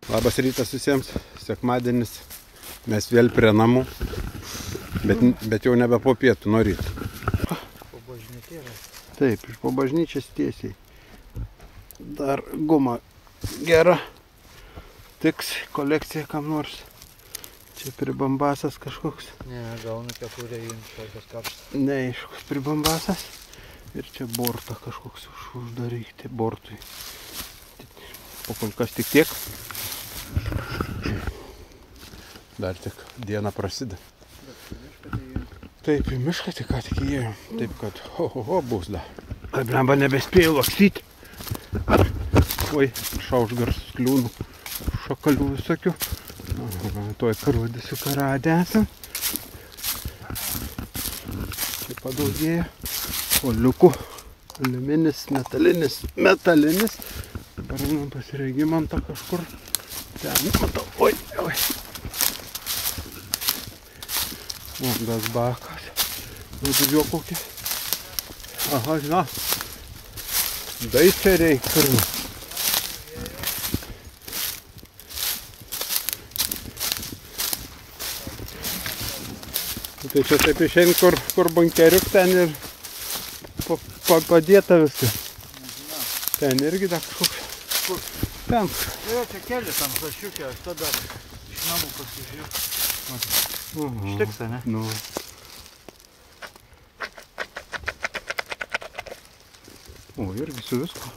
Labas rytas visiems, sekmadienis, mes vėl prie namų, bet jau nebe po pietų, nuo ryto. Po bažnytėlės. Taip, iš po bažnyčios tiesiai. Dar guma gera, tiks kolekcija kam nors. Čia pribambasas kažkoks. Ne, gaunu kepurę jums tokias karštas. Neaiškus pribambasas. Ir čia bortą kažkoks uždaryti bortui. Po kol kas tik tiek. Dar tik diena prasideda. Taip, į mišką tik ką tik įėjom. Taip, kad bus dar. Blemba nebespėjau lakstyti. Oi, šaušgarsus kliūnų, šakalių visokių. Tuoj parodysiu, ką radę esam. Čia padaugėjo. Oliukų, aliuminis, metalinis. Dabar einam pas Regimantą kažkur. Ten, matau, oi. Gas bakas. Žiūrėjau kokį. Aha, žinau. Daiceriai karnu. Tai čia taip išein, kur bunkeriuk ten ir padėta viskas. Ten irgi dar kažkoks. Ten. Jo, čia keli tam žašiukė, aš tada iš namų pasižiūrėjau. Ištiks, ne? Nu. O, irgi su visko.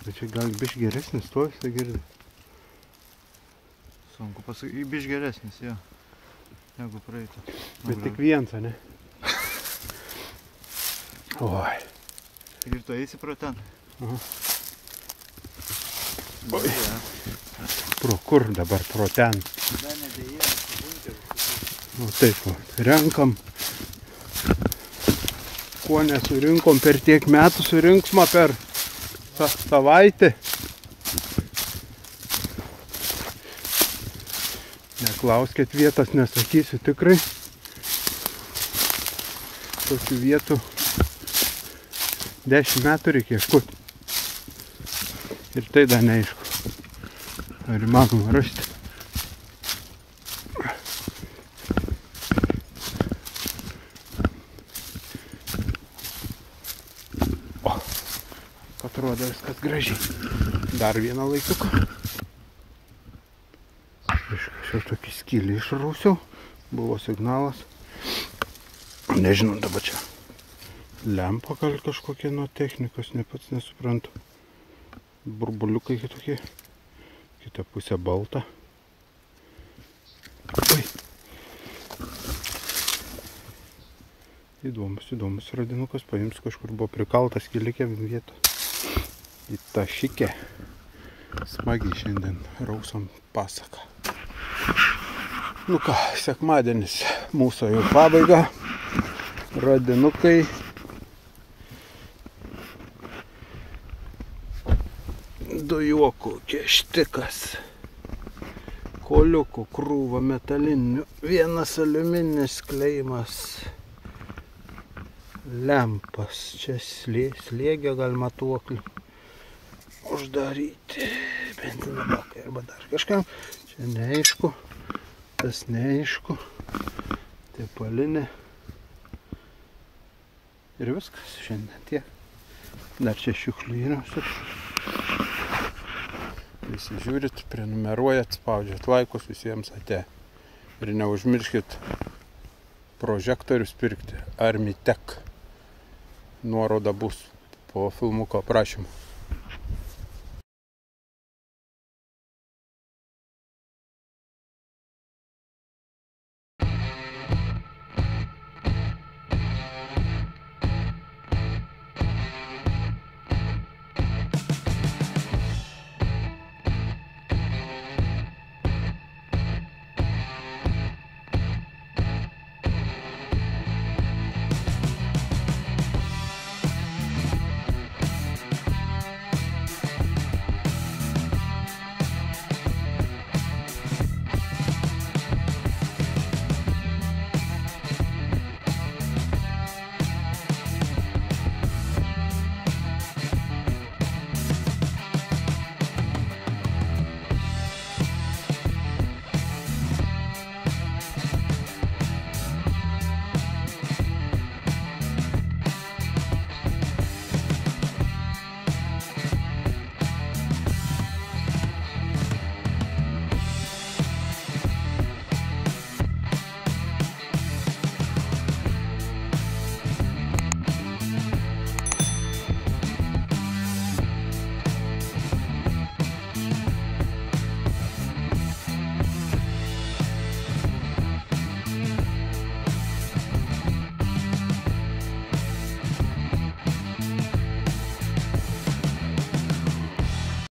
Bet čia gal bišk geresnis, to visą girdi. Sunku pasakyti, bišk geresnis, jo. Negu praeitą. Bet tik vienas, ne? Oi. Ir tu eisi pro ten? Aha. Oi. Pro kur dabar? Pro ten. Dar nedėjėjom su bunkeriu. O taip, renkam. Kuo nesurinkom per tiek metų, surinksma per savaitę. Neklauskit vietas, nesakysiu tikrai. Tokių vietų 10 metų reikia ieškoti. Ir tai dar neaišku. Ar įmanoma rasti. O, atrodo viskas gražiai. Dar vieną laikiuką. Aš tokį skylį išrausiau. Buvo signalas. Nežinau dabar čia. Lempa gal kažkokia nuo technikos, ne pats nesuprantu. Burbuliukai kitokie. Kita pusė balta. Oi. Įdomus radinukas. Paims kažkur buvo prikaltas kilikė vietą. Į tą šikę. Smagiai šiandien rausom pasaką. Nu ką, sekmadienis mūsų jau pabaiga. Radinukai. Dujuokų keštikas. Koliukų krūva metalinių. Vienas aliumininis kleimas. Lempas. Čia slėgio gal matuoklį. Uždaryti. Benzino bakai arba dar kažkam. Čia neaišku. Tas neaišku. Tepalinė. Ir viskas šiandien tiek. Dar čia šiukšlių yra. Visi žiūrit, prenumeruojat, spaudžiat laikus, visiems ate. Ir neužmirškit prožektorius pirkti. Armitech. Nuoroda bus po filmuko aprašymu.